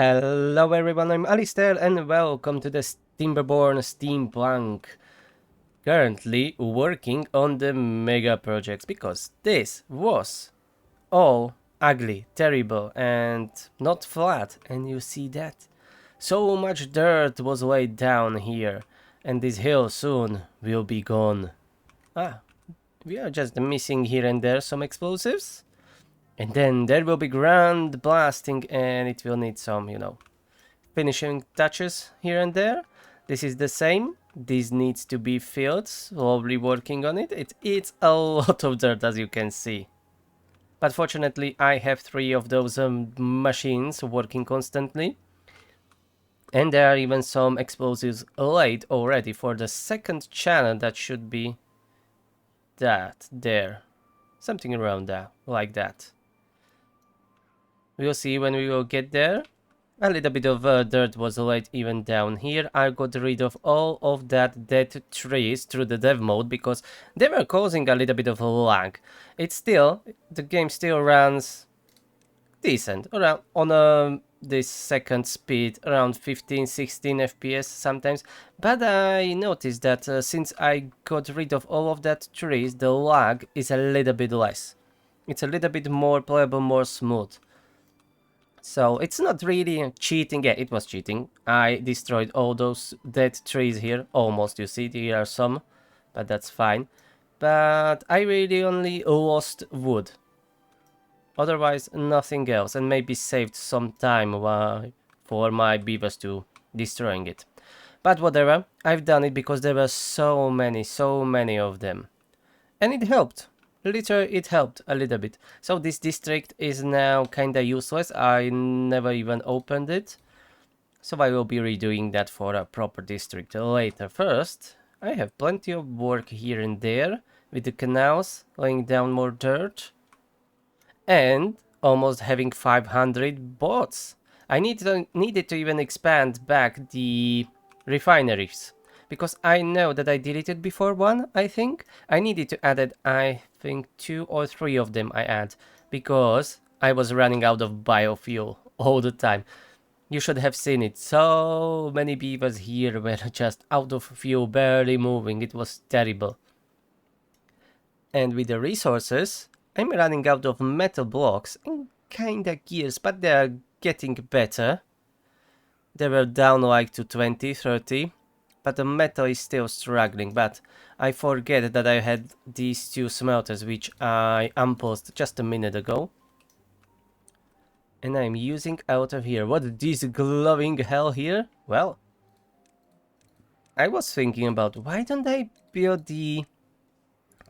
Hello everyone, I'm Alistair and welcome to the Timberborn SteamPlank. Currently working on the mega projects because this was all ugly, terrible and not flat, and you see that. So much dirt was laid down here and this hill soon will be gone. We are just missing here and there some explosives. And then there will be grand blasting and it will need some, finishing touches here and there. This is the same. This needs to be filled. Slowly working on it. It eats a lot of dirt, as you can see. But fortunately, I have 3 of those machines working constantly. And there are even some explosives laid already for the second channel. That should be that there. Something around that, like that. We'll see when we will get there. A little bit of dirt was laid even down here. I got rid of all of that dead trees through the dev mode because they were causing a little bit of lag. The game still runs decent, around on this second speed, around 15-16 FPS sometimes. But I noticed that since I got rid of all of that trees, the lag is a little bit less. It's a little bit more playable, more smooth. So it's not really cheating. Yeah, it was cheating. I destroyed all those dead trees here. Almost, you see, there are some. But that's fine. But I really only lost wood. Otherwise, nothing else. And maybe saved some time for my beavers to destroying it. But whatever. I've done it because there were so many of them. And it helped. Literally, it helped a little bit. So this district is now kinda useless. I never even opened it. So I will be redoing that for a proper district later. First, I have plenty of work here and there with the canals, laying down more dirt. And almost having 500 bots. I needed to even expand back the refineries. Because I know that I deleted before one, I think. I needed to add it, I think 2 or 3 of them I add. Because I was running out of biofuel all the time. You should have seen it. So many beavers here were just out of fuel, barely moving. It was terrible. And with the resources, I'm running out of metal blocks and kinda gears, but they are getting better. They were down like to 20, 30. But the metal is still struggling, but I forget that I had these 2 smelters which I unpaused just a minute ago. And I'm using out of here. What is this glowing hell here? Well, I was thinking about why don't I build the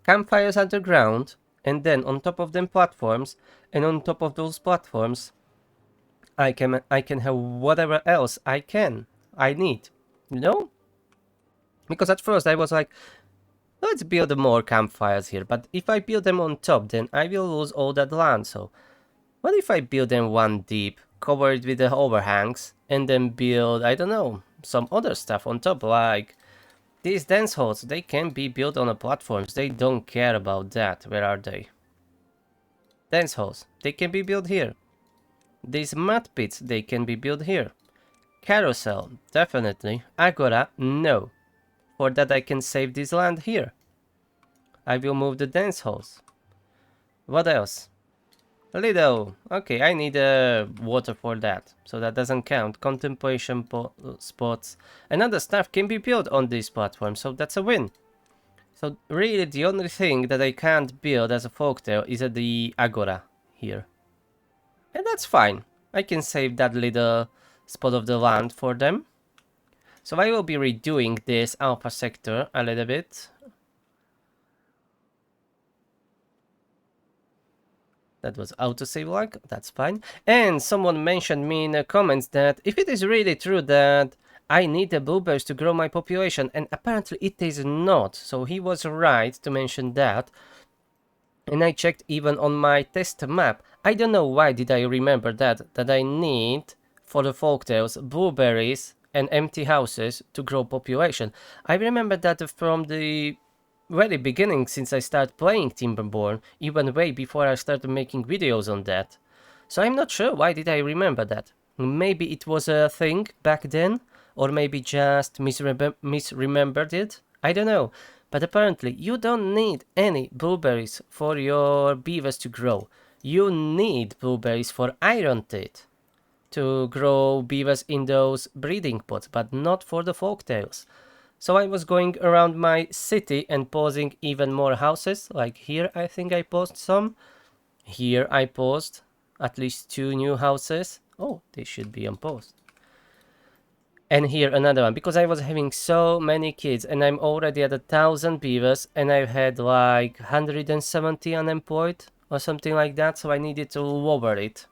campfires underground and then on top of them platforms, and on top of those platforms I can have whatever else I need, you know? Because at first I was like, let's build more campfires here, but if I build them on top, then I will lose all that land. So what if I build them one deep, cover it with the overhangs, and then build, I don't know, some other stuff on top, like these dance halls. They can be built on the platforms. They don't care about that. Where are they? Dance halls. They can be built here. These mud pits, they can be built here. Carousel, definitely. Agora, no. For that I can save this land here. I will move the dance halls. What else? Lido. Okay, I need water for that. So that doesn't count. Contemplation spots. And other stuff can be built on this platform. So that's a win. So really the only thing that I can't build as a folktale is the agora here. And that's fine. I can save that little spot of the land for them. So I will be redoing this alpha sector a little bit. That was autosave like, that's fine. And someone mentioned me in the comments that if it is really true that I need the blueberries to grow my population, and apparently it is not. So he was right to mention that. And I checked even on my test map. I don't know why did I remember that I need for the folktales blueberries and empty houses to grow population. I remember that from the very beginning, since I started playing Timberborn, even way before I started making videos on that. So I'm not sure why did I remember that. Maybe it was a thing back then, or maybe just misremembered it. I don't know. But apparently, you don't need any blueberries for your beavers to grow. You need blueberries for iron teeth to grow beavers in those breeding pots, but not for the folktales. So I was going around my city and pausing even more houses. Like here, I think I paused some. Here I paused at least 2 new houses. Oh, they should be unpaused. And here another one, because I was having so many kids and I'm already at 1,000 beavers and I've had like 170 unemployed or something like that, so I needed to lower it.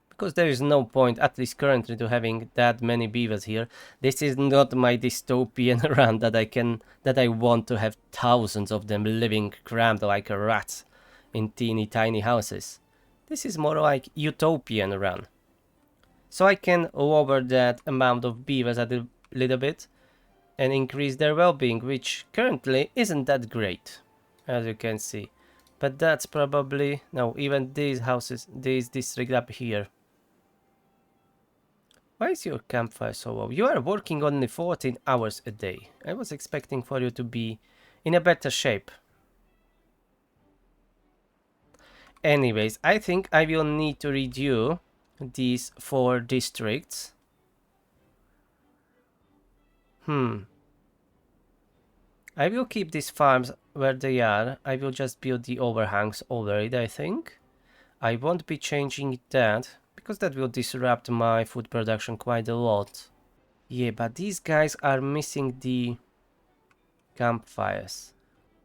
Because there is no point, at least currently, to having that many beavers here. This is not my dystopian run that I want to have thousands of them living crammed like rats in teeny tiny houses. This is more like Utopian run. So I can lower that amount of beavers a little bit and increase their well-being, which currently isn't that great, as you can see. But that's probably, no, even these houses, this district up here. Why is your campfire so low? You are working only 14 hours a day. I was expecting for you to be in a better shape. Anyways, I think I will need to redo these 4 districts. I will keep these farms where they are. I will just build the overhangs over it, I think. I won't be changing that, because that will disrupt my food production quite a lot. Yeah, but these guys are missing the campfires.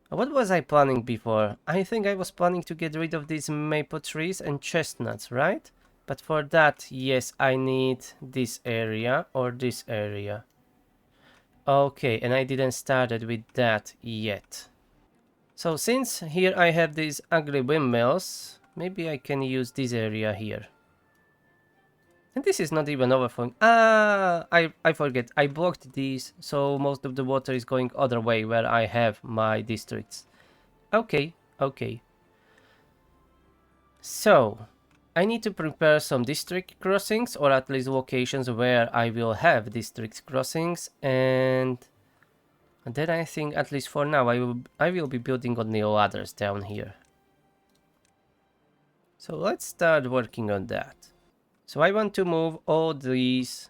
What was I planning before? I think I was planning to get rid of these maple trees and chestnuts, right? But for that, yes, I need this area or this area. Okay, and I didn't started with that yet. So since here I have these ugly windmills, maybe I can use this area here. And this is not even overflowing. I forget. I blocked these, so most of the water is going other way where I have my districts. Okay. So, I need to prepare some district crossings, or at least locations where I will have district crossings, and then I think, at least for now, I will be building on the ladders down here. So let's start working on that. So I want to move all these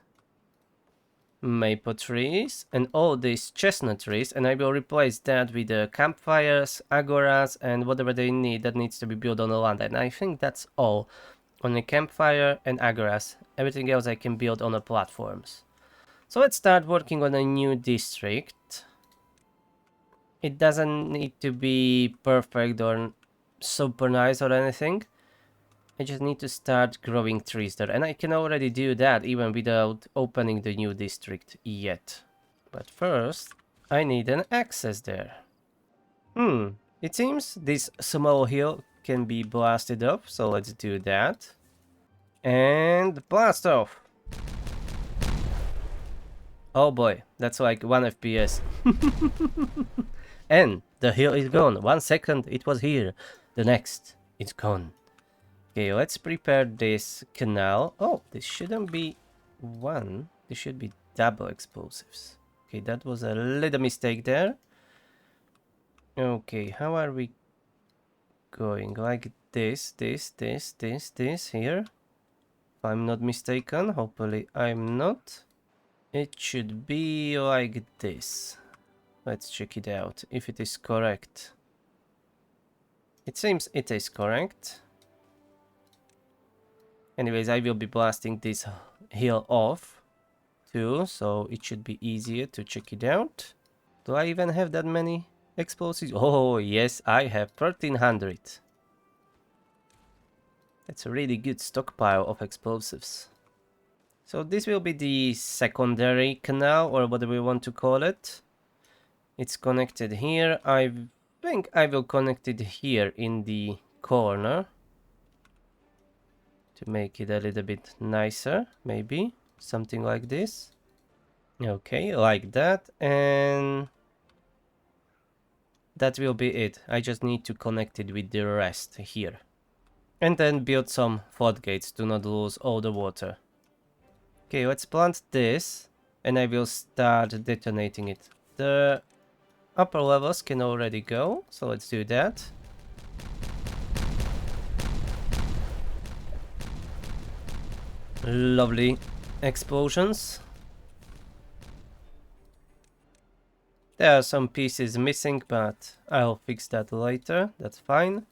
maple trees and all these chestnut trees, and I will replace that with the campfires, agoras, and whatever they need that needs to be built on the land. And I think that's all. On the campfire and agoras. Everything else I can build on the platforms. So let's start working on a new district. It doesn't need to be perfect or super nice or anything. I just need to start growing trees there, and I can already do that even without opening the new district yet. But first, I need an access there. It seems this small hill can be blasted off, so let's do that. And blast off! Oh boy, that's like 1 FPS. And the hill is gone. 1 second it was here. The next, it's gone. Okay, let's prepare this canal. Oh, this shouldn't be 1. This should be double explosives. Okay, that was a little mistake there. Okay, how are we going? Like this here. If I'm not mistaken, hopefully I'm not. It should be like this. Let's check it out, if it is correct. It seems it is correct. Anyways, I will be blasting this hill off too, so it should be easier to check it out. Do I even have that many explosives? Oh yes, I have 1300. That's a really good stockpile of explosives. So this will be the secondary canal, or whatever we want to call it. It's connected here. I think I will connect it here in the corner to make it a little bit nicer, maybe something like this. Okay, like that, and that will be it. I just need to connect it with the rest here, and then build some floodgates to not lose all the water. Okay, let's plant this, and I will start detonating it. The upper levels can already go, so let's do that. Lovely explosions. There are some pieces missing, but I'll fix that later. That's fine.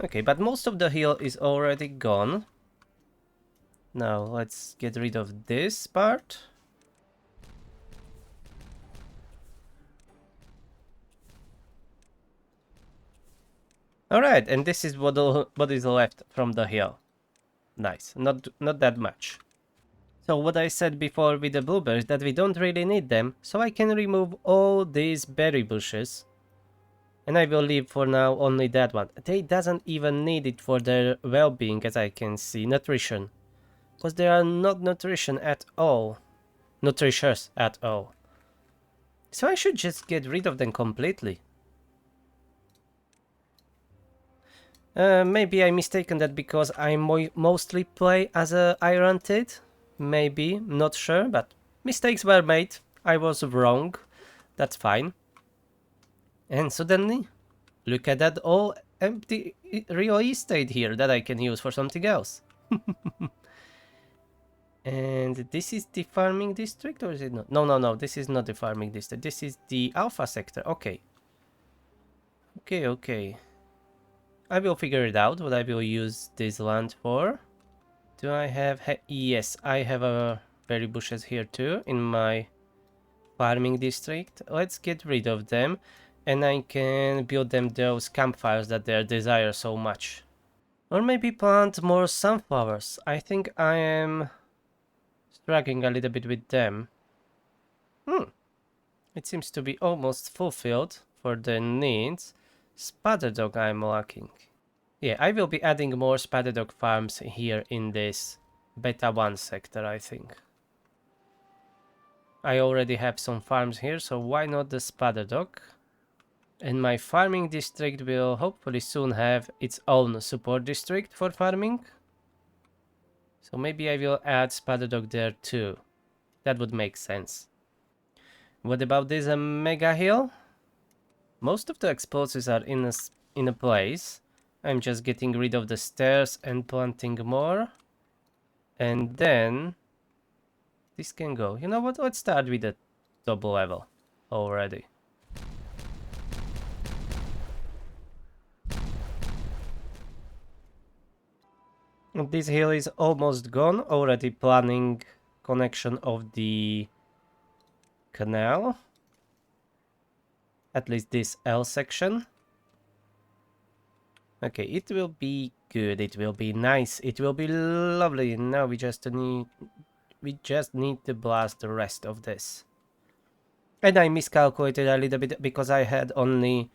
Okay, but most of the hill is already gone. Now let's get rid of this part. Alright, and this is what is left from the hill. Nice, not that much. So what I said before with the blueberries, that we don't really need them, so I can remove all these berry bushes. And I will leave for now only that one. They doesn't even need it for their well-being, as I can see. Nutrition. Because they are not nutrition at all. Nutritious at all. So I should just get rid of them completely. Maybe I mistaken that because I mostly play as a Iron Tit. Maybe, not sure, but mistakes were made. I was wrong. That's fine. And suddenly, look at that all empty real estate here that I can use for something else. And this is the farming district, or is it not? No, this is not the farming district. This is the alpha sector. Okay. Okay. I will figure it out what I will use this land for. Do I have... yes, I have berry bushes here too in my farming district. Let's get rid of them, and I can build them those campfires that they desire so much. Or maybe plant more sunflowers. I think I am struggling a little bit with them. It seems to be almost fulfilled for the needs. Spider dog I'm lacking. Yeah, I will be adding more spider dog farms here in this beta 1 sector, I think. I already have some farms here, so why not the spider dog? And my farming district will hopefully soon have its own support district for farming. So maybe I will add spider dog there too. That would make sense. What about this mega hill? Most of the explosives are in a place. I'm just getting rid of the stairs and planting more. And then this can go. You know what? Let's start with the double level already. This hill is almost gone. Already planning connection of the canal. At least this L section. Okay, it will be good. It will be nice. It will be lovely. Now we just need to blast the rest of this. And I miscalculated a little bit because I had only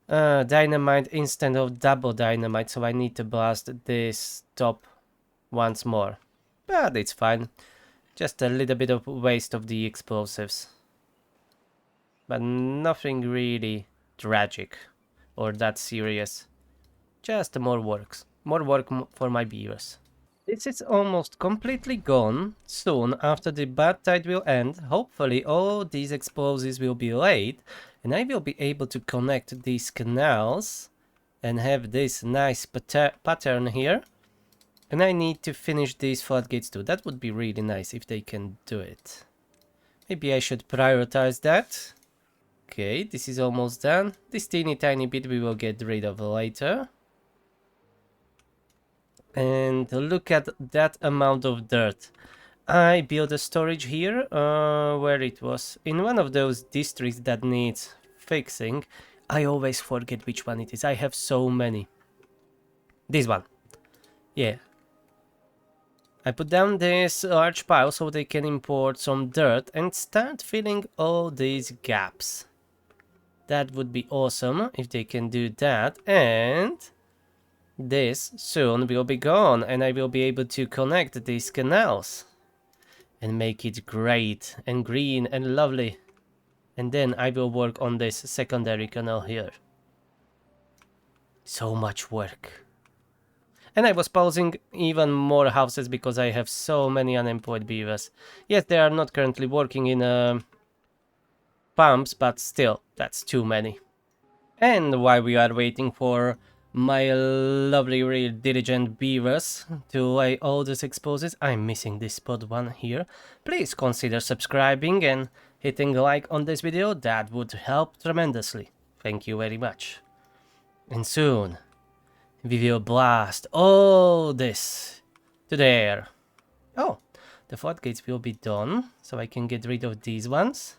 dynamite instead of double dynamite, so I need to blast this top once more. But it's fine. Just a little bit of waste of the explosives. But nothing really tragic or that serious. Just more work for my beavers. This is almost completely gone. Soon after the bad tide will end, hopefully all these explosives will be laid, and I will be able to connect these canals and have this nice pattern here. And I need to finish these floodgates too. That would be really nice if they can do it. Maybe I should prioritize that. Okay, this is almost done. This teeny tiny bit we will get rid of later. And look at that amount of dirt. I built a storage here, where it was. In one of those districts that needs fixing. I always forget which one it is. I have so many. This one. Yeah. I put down this large pile so they can import some dirt and start filling all these gaps. That would be awesome if they can do that, and this soon will be gone and I will be able to connect these canals and make it great and green and lovely. And then I will work on this secondary canal here. So much work. And I was pausing even more houses because I have so many unemployed beavers. Yes, they are not currently working in pumps, but still, that's too many. And while we are waiting for my lovely, really diligent beavers to lay all these explosives, I'm missing this spot one here. Please consider subscribing and hitting like on this video, that would help tremendously. Thank you very much. And soon, we will blast all this to there. Oh, the floodgates will be done, so I can get rid of these ones.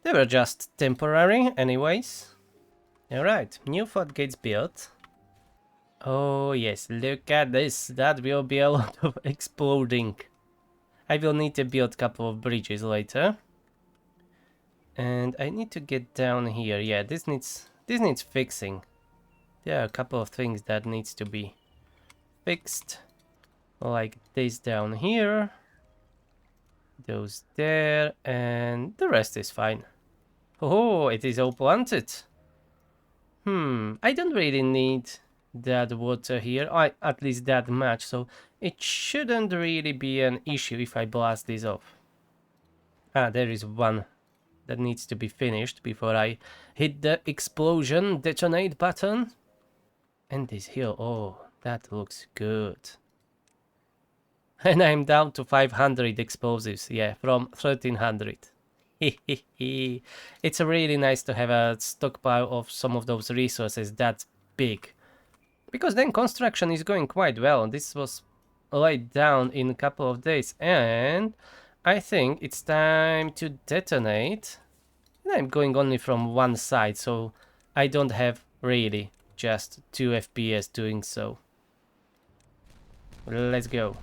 They were just temporary anyways. Alright, new floodgates built. Oh yes, look at this, that will be a lot of exploding. I will need to build a couple of bridges later. And I need to get down here, yeah, this needs fixing. There are a couple of things that needs to be fixed. Like this down here. Those there, and the rest is fine. Oh, it is all planted. I don't really need that water here, at least that much, so it shouldn't really be an issue if I blast this off. Ah, there is one that needs to be finished before I hit the explosion detonate button. And this hill, oh, that looks good. And I'm down to 500 explosives, yeah, from 1300. It's really nice to have a stockpile of some of those resources that big. Because then construction is going quite well. This was laid down in a couple of days. And I think it's time to detonate. And I'm going only from one side, so I don't have really just 2 FPS doing so. Let's go.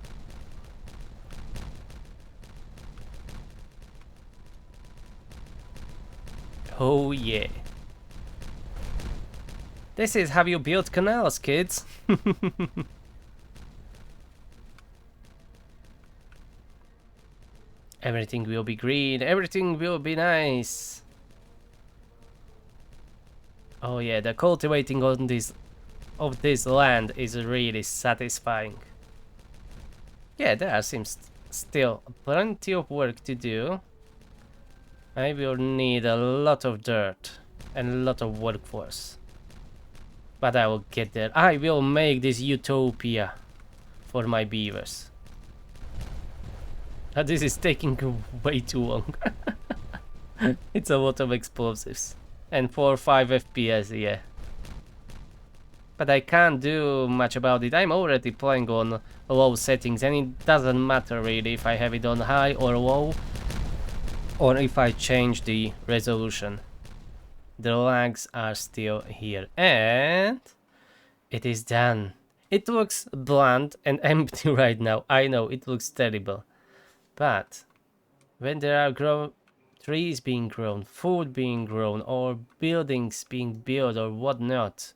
Oh yeah. This is how you build canals, kids. Everything will be green, everything will be nice. Oh yeah, the cultivating on this land is really satisfying. Yeah, there seems still plenty of work to do. I will need a lot of dirt and a lot of workforce. But I will get there. I will make this utopia for my beavers. This is taking way too long. It's a lot of explosives. And 4 or 5 FPS, yeah. But I can't do much about it. I'm already playing on low settings and it doesn't matter really if I have it on high or low. Or if I change the resolution. The lags are still here. And it is done. It looks bland and empty right now. I know, it looks terrible. But when there are trees being grown, food being grown, or buildings being built or whatnot,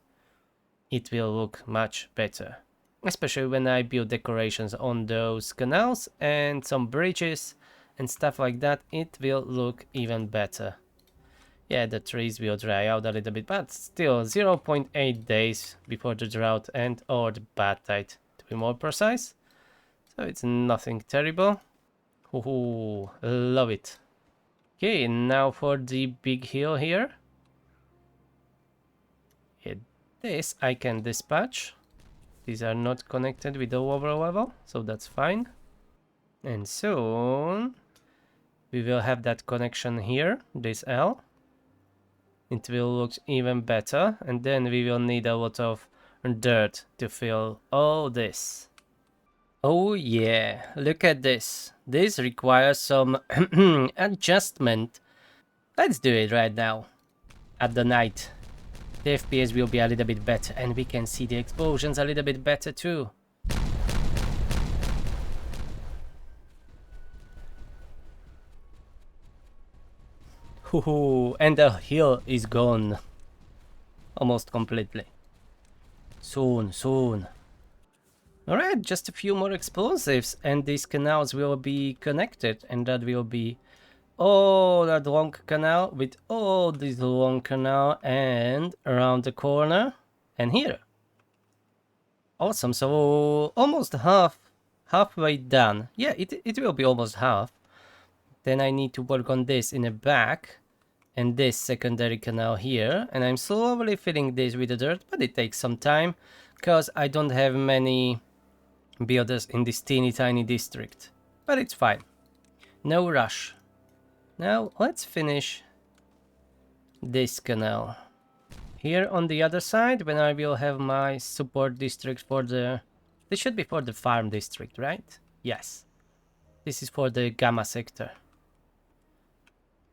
it will look much better. Especially when I build decorations on those canals and some bridges and stuff like that, it will look even better. Yeah, the trees will dry out a little bit, but still 0.8 days before the drought end, or the bad tide to be more precise. So it's nothing terrible. Ooh, love it. Okay, now for the big hill here. Yeah, this I can dispatch. These are not connected with the lower level, so that's fine. And soon we will have that connection here, this L. It will look even better, and then we will need a lot of dirt to fill all this. Oh yeah, look at this. This requires some adjustment. Let's do it right now. At the night. The FPS will be a little bit better and we can see the explosions a little bit better too. And the hill is gone. Almost completely. Soon. Alright, just a few more explosives and these canals will be connected, and that will be all that long canal with all this long canal and around the corner and here. Awesome, so almost halfway done. Yeah, it will be almost half. Then I need to work on this in the back and this secondary canal here, and I'm slowly filling this with the dirt, but it takes some time because I don't have many builders in this teeny tiny district, but it's fine, no rush. Now let's finish this canal here on the other side, when I will have my support district for the, this should be for the farm district, right? Yes, this is for the gamma sector.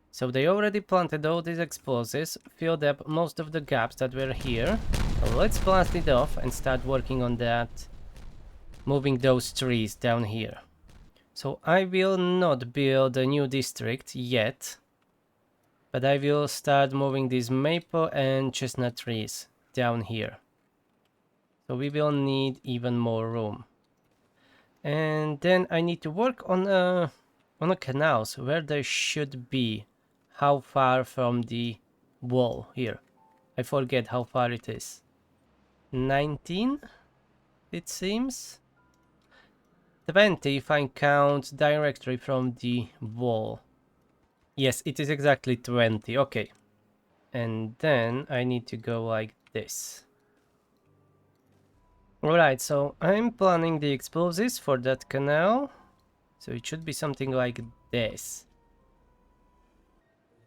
So they already planted all these explosives, filled up most of the gaps that were here. So let's blast it off and start working on that, moving those trees down here. So I will not build a new district yet, but I will start moving these maple and chestnut trees down here. So we will need even more room. And then I need to work on a canals where they should be. How far from the wall here? I forget how far it is. 19, it seems. 20 if I count directly from the wall. Yes, it is exactly 20. Okay. And then I need to go like this. Alright, so I'm planning the explosives for that canal. So it should be something like this.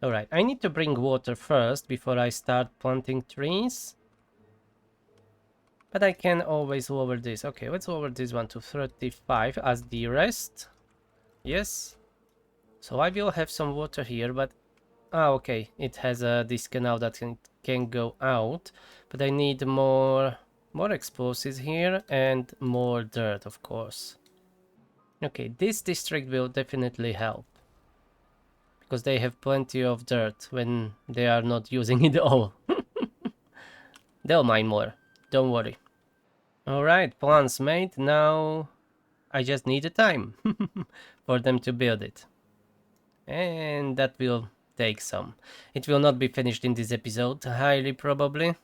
Alright, I need to bring water first before I start planting trees. But I can always lower this. Okay, let's lower this one to 35 as the rest. Yes. So I will have some water here, but... Ah, okay, it has this canal that can go out. But I need more explosives here and more dirt, of course. Okay, this district will definitely help. Because they have plenty of dirt when they are not using it all. They'll mine more, don't worry. Alright, plans made, now I just need the time for them to build it. And that will take some. It will not be finished in this episode, highly probably.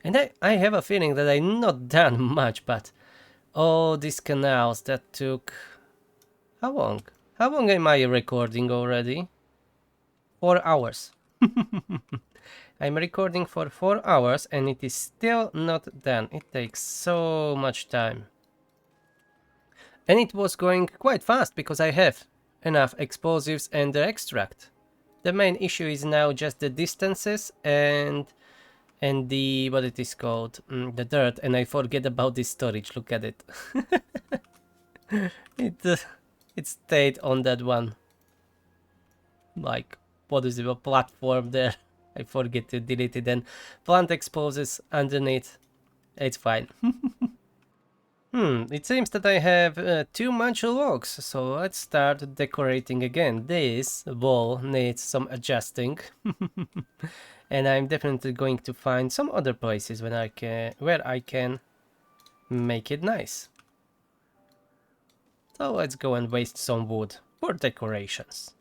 And I have a feeling that I've not done much, but all these canals that took... How long? How long am I recording already? 4 hours. I'm recording for 4 hours and it is still not done. It takes so much time. And it was going quite fast because I have enough explosives and the extract. The main issue is now just the distances and the, what it is called, the dirt, and I forget about this storage. Look at it. It stayed on that one. Like, what is it, a platform there? I forget to delete it and plant exposes underneath. It's fine. It seems that I have too much logs, so let's start decorating again. This wall needs some adjusting. And I'm definitely going to find some other places where I can make it nice. So let's go and waste some wood for decorations.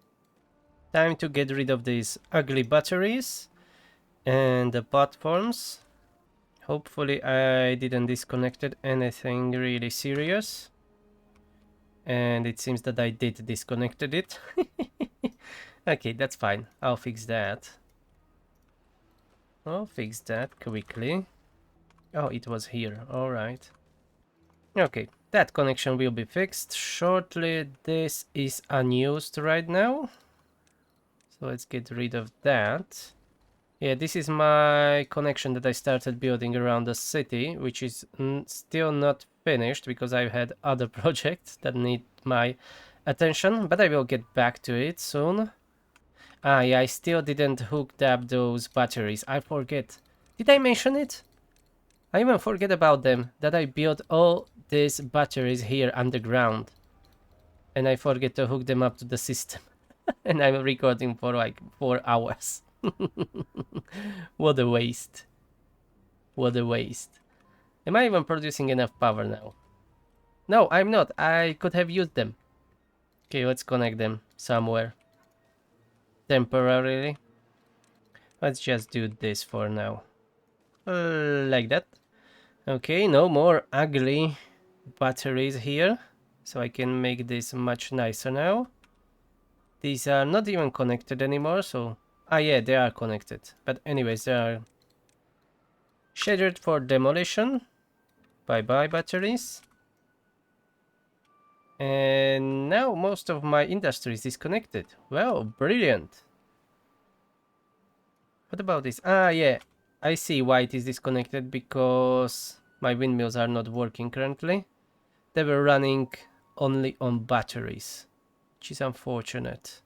Time to get rid of these ugly batteries and the platforms. Hopefully I didn't disconnected anything really serious. And it seems that I did disconnected it. Okay, that's fine. I'll fix that. I'll fix that quickly. Oh, it was here. Alright. Okay, that connection will be fixed shortly. This is unused right now. So let's get rid of that. Yeah, this is my connection that I started building around the city, which is still not finished because I've had other projects that need my attention, but I will get back to it soon. Ah, yeah, I still didn't hook up those batteries. I forget. Did I mention it? I even forget about them, that I built all these batteries here underground. And I forget to hook them up to the system. And I'm recording for like 4 hours. What a waste. What a waste. Am I even producing enough power now? No, I'm not. I could have used them. Okay, let's connect them somewhere. Temporarily. Let's just do this for now. Like that. Okay, no more ugly batteries here. So I can make this much nicer now. These are not even connected anymore, so... Ah yeah, they are connected. But anyways, they are scheduled for demolition. Bye bye batteries. And now most of my industry is disconnected. Well, brilliant. What about this? Ah yeah, I see why it is disconnected, because my windmills are not working currently. They were running only on batteries, which is unfortunate.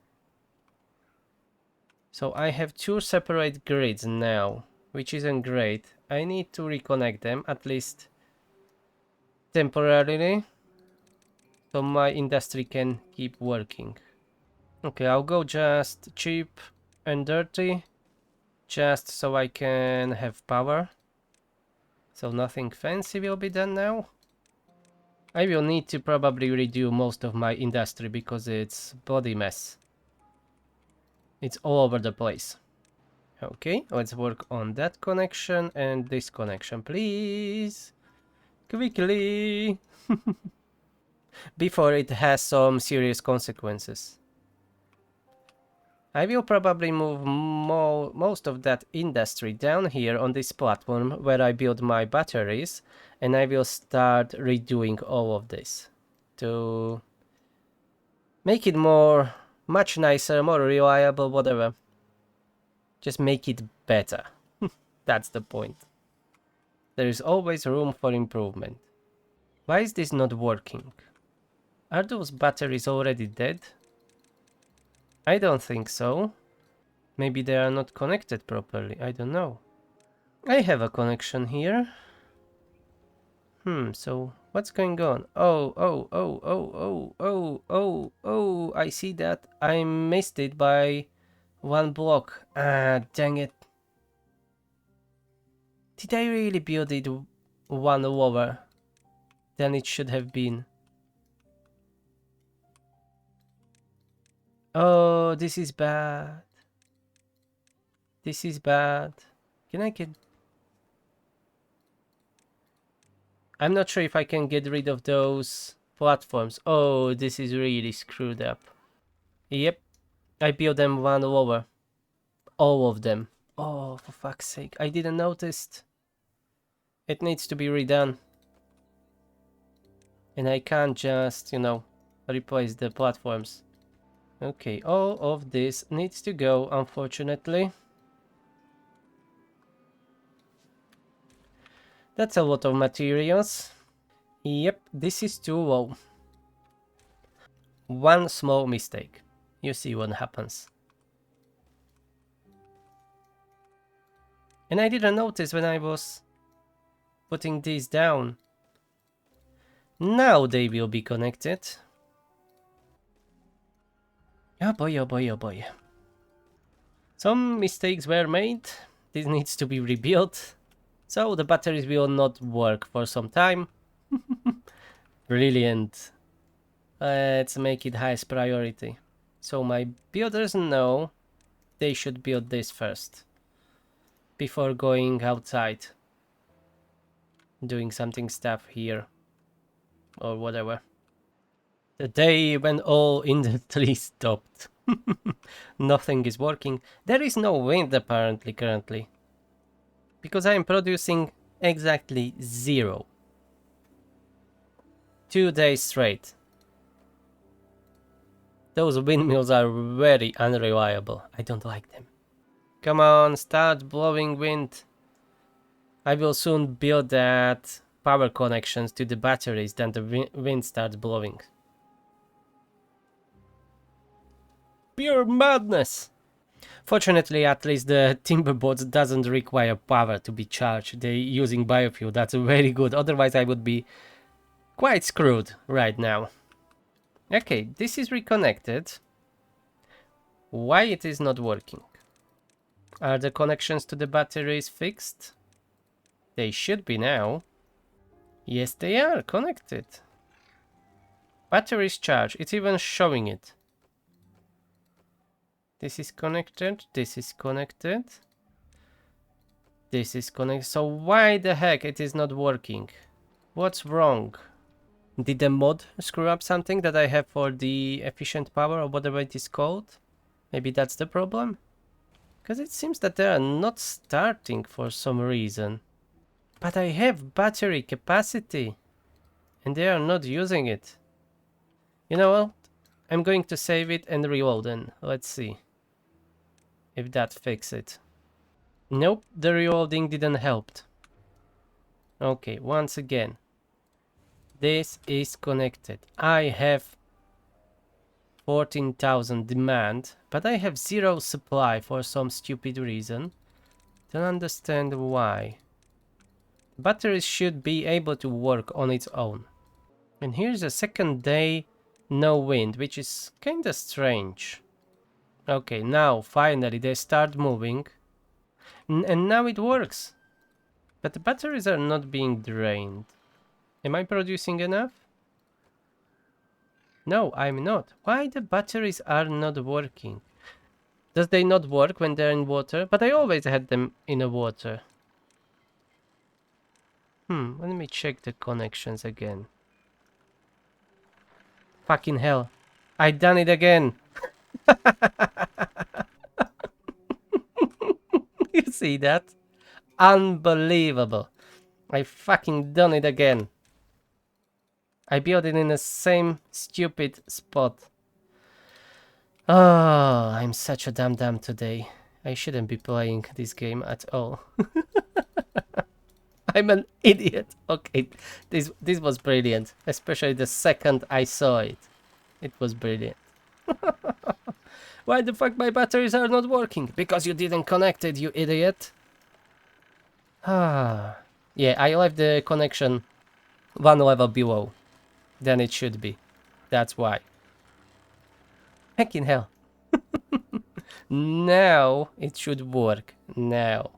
So I have two separate grids now, which isn't great. I need to reconnect them, at least temporarily, so my industry can keep working. Okay, I'll go just cheap and dirty, just so I can have power. So nothing fancy will be done now. I will need to probably redo most of my industry because it's bloody mess. It's all over the place. Okay, let's work on that connection and this connection, please. Quickly. Before it has some serious consequences. I will probably move most of that industry down here on this platform where I build my batteries, and I will start redoing all of this to make it much nicer, more reliable, whatever. Just make it better. That's the point. There is always room for improvement. Why is this not working? Are those batteries already dead? I don't think so. Maybe they are not connected properly, I don't know. I have a connection here. So what's going on? Oh, I see that. I missed it by one block. Ah, dang it. Did I really build it one lower than it should have been? Oh, this is bad. This is bad. Can I get... I'm not sure if I can get rid of those platforms. Oh, this is really screwed up. Yep, I built them one lower. All of them. Oh, for fuck's sake, I didn't notice. It needs to be redone. And I can't just, replace the platforms. Okay, all of this needs to go, unfortunately. That's a lot of materials. Yep, this is too low. One small mistake. You see what happens. And I didn't notice when I was putting these down. Now they will be connected. Oh boy, oh boy, oh boy. Some mistakes were made. This needs to be rebuilt. So the batteries will not work for some time. Brilliant. Let's make it highest priority. So my builders know they should build this first. Before going outside. Doing something stuff here. Or whatever. The day when all industry stopped. Nothing is working. There is no wind apparently currently. Because I am producing exactly 0. 2 days straight. Those windmills are very unreliable. I don't like them. Come on, start blowing wind. I will soon build that power connections to the batteries, then the wind starts blowing. Pure madness! Fortunately, at least the Timberborn doesn't require power to be charged. They're using biofuel. That's very good. Otherwise, I would be quite screwed right now. Okay, this is reconnected. Why it is not working? Are the connections to the batteries fixed? They should be now. Yes, they are connected. Batteries charged. It's even showing it. This is connected. This is connected. this is connected. So why the heck it is not working? What's wrong? Did the mod screw up something that I have for the efficient power or whatever it is called? Maybe that's the problem? Because it seems that they are not starting for some reason. But I have battery capacity. And they are not using it. You know what? I'm going to save it and reload and let's see if that fixes it. Nope, the reloading didn't help. Okay, once again. This is connected. I have 14,000 demand, but I have 0 supply for some stupid reason. Don't understand why. Batteries should be able to work on its own. And here's a second day, no wind, which is kinda strange. Okay, now finally they start moving. And now it works. But the batteries are not being drained. Am I producing enough? No, I'm not. Why the batteries are not working? Does they not work when they're in water? But I always had them in the water. Let me check the connections again. Fucking hell. I done it again. You see that? Unbelievable. I fucking done it again. I built it in the same stupid spot. Oh, I'm such a dumb today. I shouldn't be playing this game at all. I'm an idiot. Okay, this was brilliant. Especially the second I saw it. It was brilliant. Why the fuck my batteries are not working? Because you didn't connect it, you idiot. Ah, yeah, I left the connection one level below than it should be. That's why. Heck in hell. Now it should work. Now.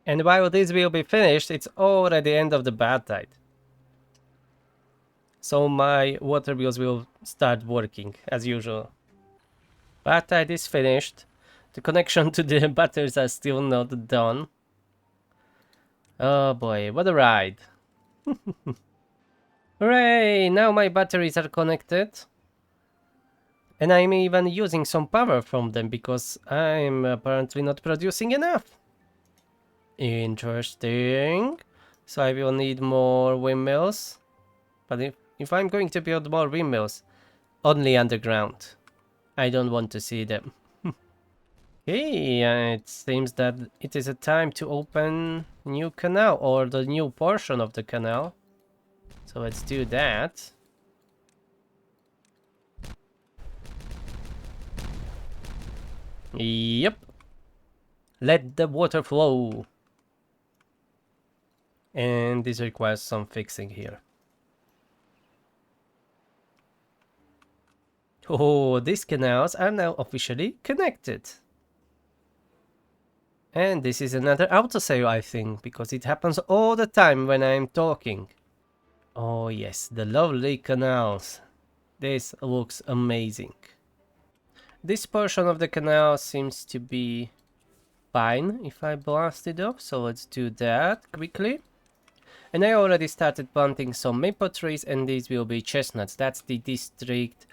And while this will be finished, it's already end of the bad tide. So my water wheels will start working as usual. Bad tide is finished. The connection to the batteries are still not done. Oh boy, what a ride. Hooray! Now my batteries are connected. And I'm even using some power from them because I'm apparently not producing enough. Interesting. So I will need more windmills. But if I'm going to build more windmills, only underground. I don't want to see them. Okay, it seems that it is a time to open new canal or the new portion of the canal. So let's do that. Yep. Let the water flow. And this requires some fixing here. Oh, these canals are now officially connected. And this is another autosave, I think, because it happens all the time when I'm talking. Oh yes, the lovely canals. This looks amazing. This portion of the canal seems to be fine if I blast it off, so let's do that quickly. And I already started planting some maple trees, and these will be chestnuts. That's the district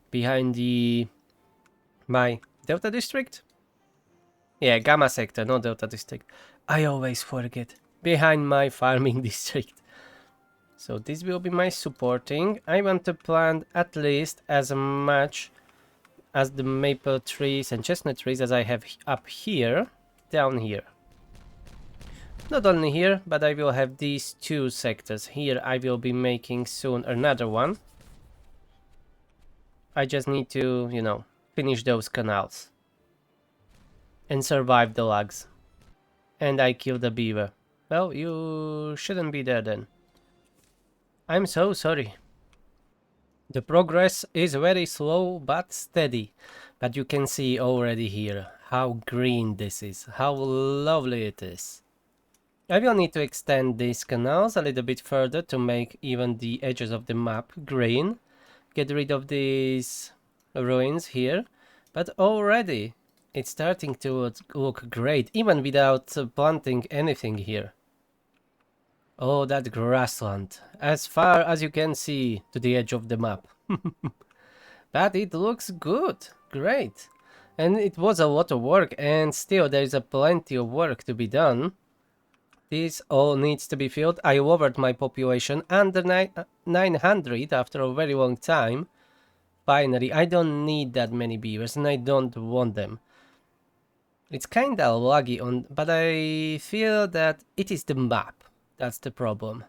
behind my Delta district? Yeah, Gamma sector, not Delta district. I always forget. Behind my farming district. So this will be my supporting. I want to plant at least as much as the maple trees and chestnut trees as I have up here, down here. Not only here, but I will have these two sectors. Here I will be making soon another one. I just need to, you know, finish those canals. And survive the lags. And I killed the beaver. Well, you shouldn't be there then. I'm so sorry. The progress is very slow but steady. But you can see already here how green this is. How lovely it is. I will need to extend these canals a little bit further to make even the edges of the map green. Get rid of these ruins here. But already It's starting to look great, even without planting anything here. Oh, that grassland. As far as you can see to the edge of the map. But it looks good. Great. And it was a lot of work, and still there is a plenty of work to be done. This all needs to be filled. I lowered my population under 900 after a very long time. Finally, I don't need that many beavers, and I don't want them. It's kinda laggy but I feel that it is the map. That's the problem.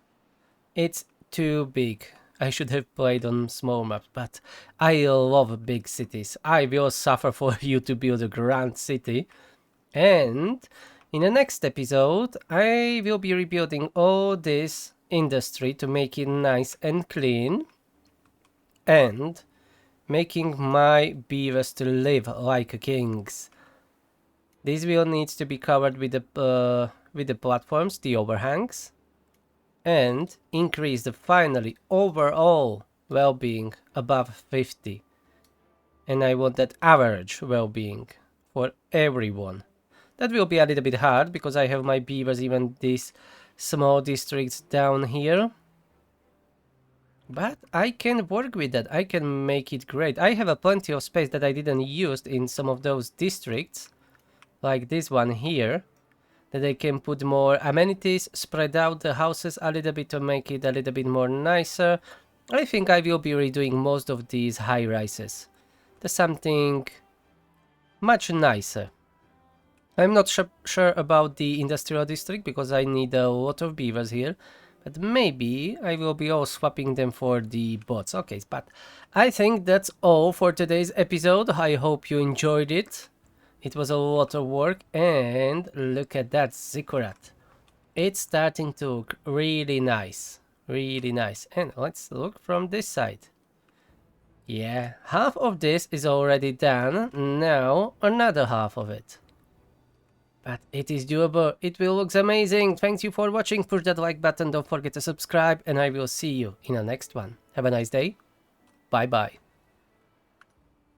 It's too big. I should have played on small maps, but I love big cities. I will suffer for you to build a grand city. And in the next episode, I will be rebuilding all this industry to make it nice and clean. And making my beavers to live like kings. This will need to be covered with the platforms, the overhangs, and increase the finally overall well-being above 50. And I want that average well-being for everyone. That will be a little bit hard because I have my beavers even these small districts down here. But I can work with that. I can make it great. I have a plenty of space that I didn't use in some of those districts. Like this one here, that I can put more amenities, spread out the houses a little bit to make it a little bit more nicer. I think I will be redoing most of these high rises to something much nicer. I'm not sure about the industrial district because I need a lot of beavers here, but maybe I will be all swapping them for the bots. Okay, but I think that's all for today's episode. I hope you enjoyed it. It was a lot of work, and look at that ziggurat. It's starting to look really nice. Really nice. And let's look from this side. Yeah, half of this is already done. Now another half of it. But it is doable. It will look amazing. Thank you for watching. Push that like button. Don't forget to subscribe, and I will see you in the next one. Have a nice day. Bye bye.